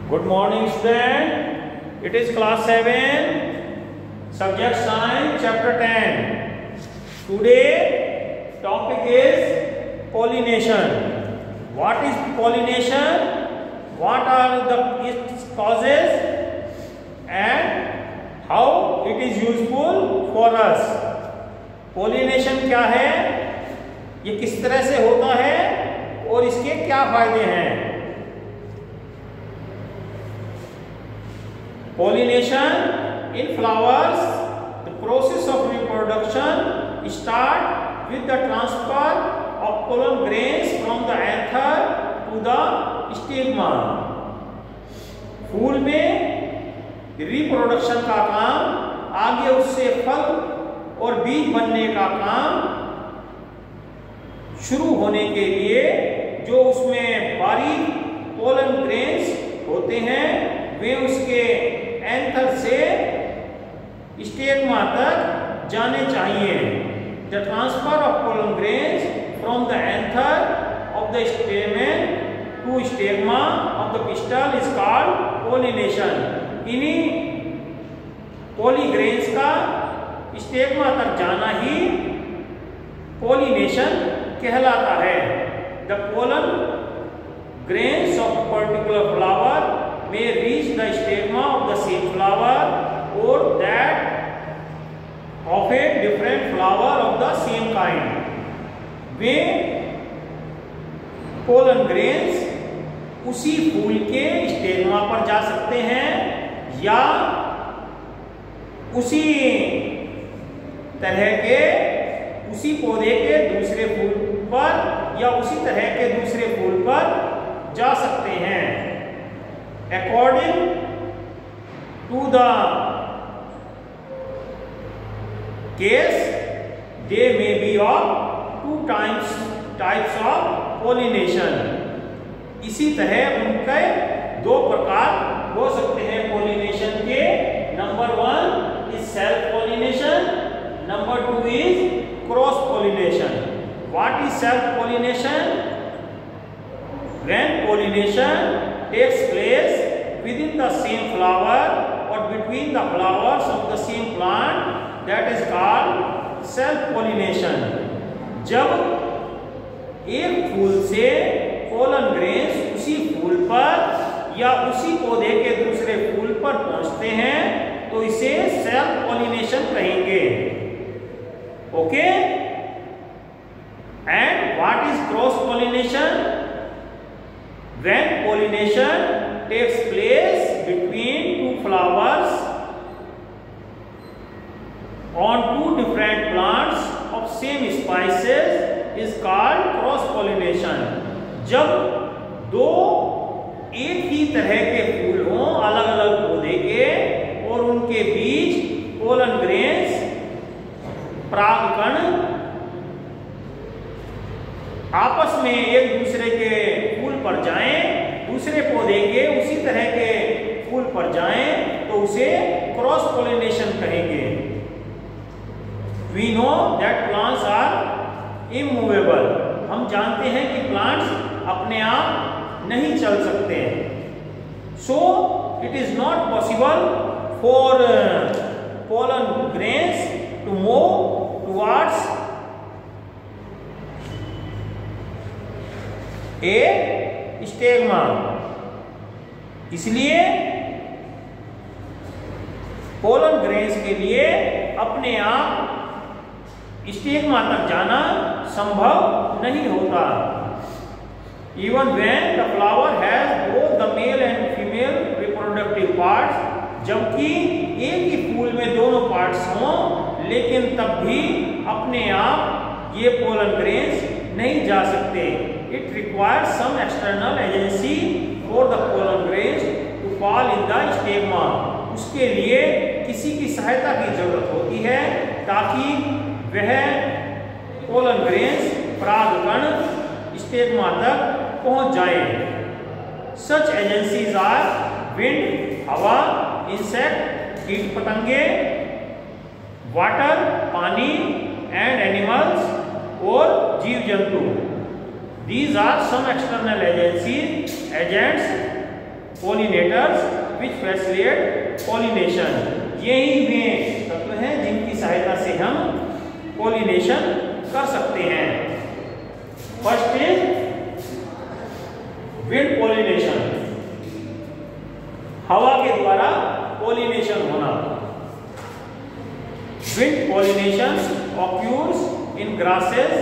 Good morning, student. It is class 7, subject science, chapter 10. Today, topic is pollination. What is pollination? What are its causes and how it is useful for us? Pollination क्या है? ये किस तरह से होता है और इसके क्या फायदे हैं? Pollination in flowers, the process of reproduction start with the transfer of pollen grains from the anther to the stigma. फूल में रिप्रोडक्शन का काम, आगे उससे फल और बीज बनने का काम शुरू होने के लिए जो उसमें बारीक पोलन ग्रेन्स होते हैं वे उसके एंथर से स्टेगमा तक जाने चाहिए. The transfer of pollen grains from the anther of the stamen to stigma of the pistil is called pollination. इन्हीं पोलीग्रेन्स का स्टेगमा तक जाना ही पोलिनेशन कहलाता है. The pollen grains of a particular flower may reach the stigma of the same flower or that of a different flower of the same kind. Way pollen grains उसी फूल के स्टेगमा पर जा सकते हैं या उसी तरह के उसी पौधे के दूसरे फूल पर या उसी तरह के दूसरे फूल पर जा सकते हैं. According to the case, they may be of two types of pollination. इसी तरह उनके दो प्रकार हो सकते हैं pollination के. Number 1 is self pollination, number 2 is cross pollination. What is self pollination? When pollination takes place within the same flower or between the flowers of the same plant, that is called self pollination. जब एक फूल से pollen grains उसी फूल पर या उसी पौधे के दूसरे फूल पर पहुंचते हैं तो इसे सेल्फ पॉलिनेशन कहेंगे. Okay. And what is cross pollination? When pollination takes place between two flowers on two different plants of same species is called cross pollination. जब दो एक ही तरह के फूल हों अलग अलग पौधे के और उनके बीच पोलन ग्रेन्स परागकण आपस में एक दूसरे के फूल पर जाएं, दूसरे पौधे के उसी तरह के फूल पर जाएं तो उसे क्रॉस पोलिनेशन कहेंगे. We know that plants are immovable. हम जानते हैं कि प्लांट्स अपने आप नहीं चल सकते. So it is not possible for pollen grains to move towards a stigma. इसलिए पोलन ग्रेन्स के लिए अपने आप स्टेगमा तक जाना संभव नहीं होता. Even when the flower has both the male and female reproductive parts, जबकि एक ही फूल में दोनों पार्ट्स हों लेकिन तब भी अपने आप ये पोलन ग्रेन्स नहीं जा सकते. It requires some external agency for the pollen grains to fall in the stigma. उसके लिए किसी की सहायता की जरूरत होती है ताकि वह पोलन ग्रेन्स परागकण स्टेगमा तक पहुंच जाए. Such agencies are wind, हवा, insect, कीट पतंगे, water, पानी, and animals और जीव जंतु. These are some external agents pollinators which facilitate pollination. यही वे तत्व हैं जिनकी सहायता से हम pollination कर सकते हैं. फर्स्ट इज wind pollination, हवा के द्वारा pollination होना. Wind pollination occurs in grasses,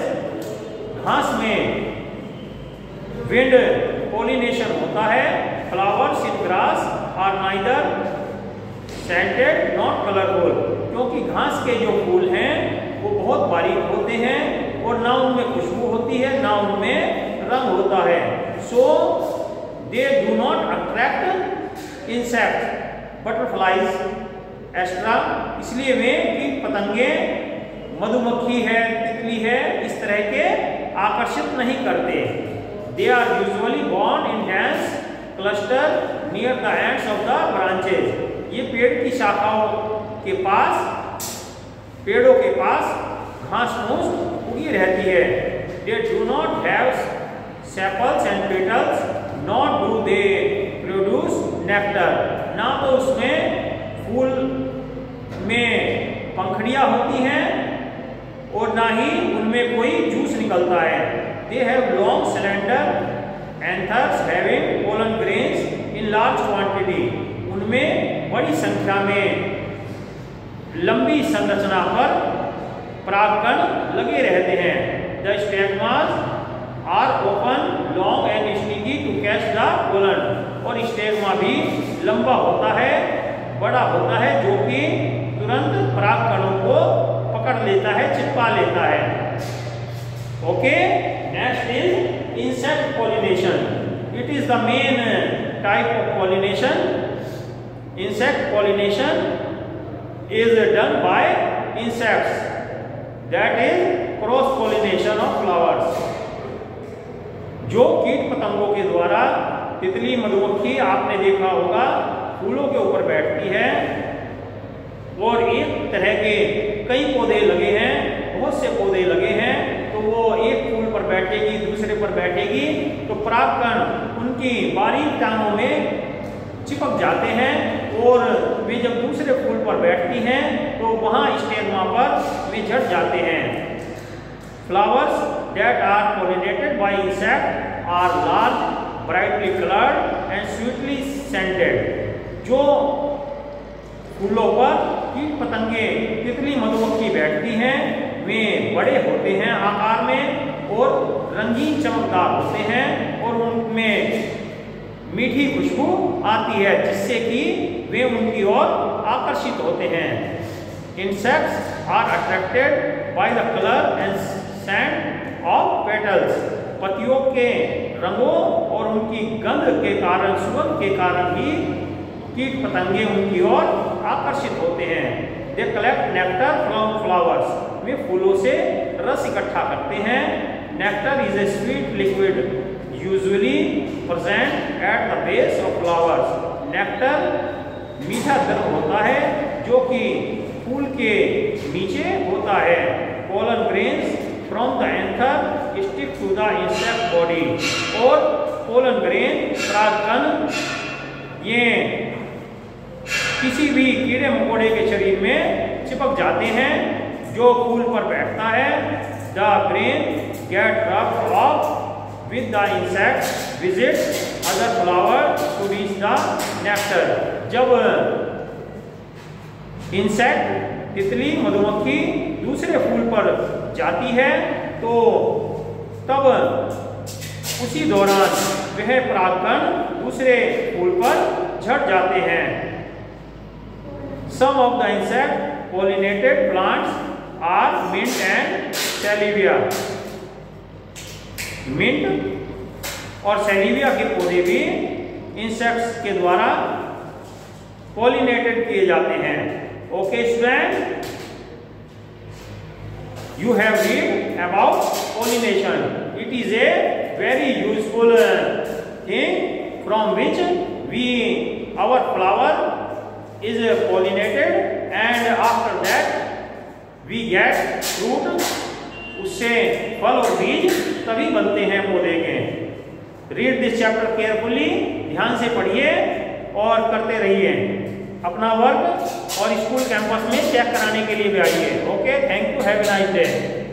घास में wind pollination होता है. Flowers in grass are neither scented not colorful, क्योंकि घास के जो फूल हैं वो बहुत बारीक होते हैं और ना उनमें खुशबू होती है ना उनमें रंग होता है. So they do not attract insects, butterflies, etc. इसलिए वे कीट पतंगे, मधुमक्खी है, तितली है, इस तरह के आकर्षित नहीं करते. They are usually born in dense cluster near the ends of the branches. ये पेड़ की शाखाओं के पास, पेड़ों के पास घास फूस उगी रहती है. They do not have sepals and petals, nor do they produce nectar. ना तो उसमें फूल में पंखड़ियां होती हैं और ना ही उनमें कोई जूस निकलता है. They have long slender anthers having pollen grains in large quantity. उनमें बड़ी संख्या में लंबी संरचना पर परागकण लगे रहते हैं. The stigmas are open, long and sticky to catch the pollen. और स्टेगमा भी लंबा होता है, बड़ा होता है, जो कि तुरंत परागकणों को पकड़ लेता है, चिपका लेता है. Okay, next is insect pollination. It is the main type of pollination. Insect pollination is done by insects, that is cross pollination of flowers. जो कीट पतंगों के द्वारा, तितली, मधुमक्खी आपने देखा होगा फूलों के ऊपर बैठती है और एक तरह के कई पौधे लगे हैं, बहुत से पौधे लगे हैं, तो वो एक फूल पर बैठेगी, दूसरे पर बैठेगी, तो परागकण उनकी बारीक टांगों में चिपक जाते हैं और वे जब दूसरे फूल पर बैठती हैं तो वहां स्टेगमा पर वे झड़ जाते हैं. Flowers that are pollinated by insect are large, brightly colored and sweetly scented. जो फूलों पर कीट पतंगे, तितली, मधुमक्खी बैठती हैं वे बड़े होते हैं आकार में और रंगीन चमकदार होते हैं और उनमें मीठी खुशबू आती है जिससे कि वे उनकी ओर आकर्षित होते हैं. Insects are attracted by the colour and scent of petals. पत्तियों के रंगों और उनकी गंध के कारण, सुगंध के कारण ही कीट पतंगे उनकी ओर आकर्षित होते हैं. They collect nectar from flowers. वे फूलों से रस इकट्ठा करते हैं. Nectar is a sweet liquid usually present at the base of flowers. Nectar मीठा द्रव होता है जो कि फूल के नीचे होता है. Pollen grains from the anther stick to the insect body. और पोलन ग्रेन, परागकण, ये किसी भी कीड़े मकोड़े के शरीर में चिपक जाते हैं जो फूल पर बैठता है. The grain get rubbed off with the insect visit other flower to reach the nectar. जब इंसेक्ट, तितली, मधुमक्खी दूसरे फूल पर जाती है तो तब उसी दौरान वह परागकण दूसरे फूल पर झड़ जाते हैं. Some of the insect pollinated plants are mint and salvia. Mint और सेलिविया के पौधे भी इंसेक्ट्स के द्वारा पॉलिनेटेड किए जाते हैं. Okay student, you have read about pollination. It is a very useful thing from which we our flower is pollinated and after that we get fruit. उससे फल और बीज तभी बनते हैं पौधे के. Read this chapter carefully. ध्यान से पढ़िए और करते रहिए अपना वर्क, और स्कूल कैंपस में चेक कराने के लिए भी आइए। Okay, thank you, have a nice day.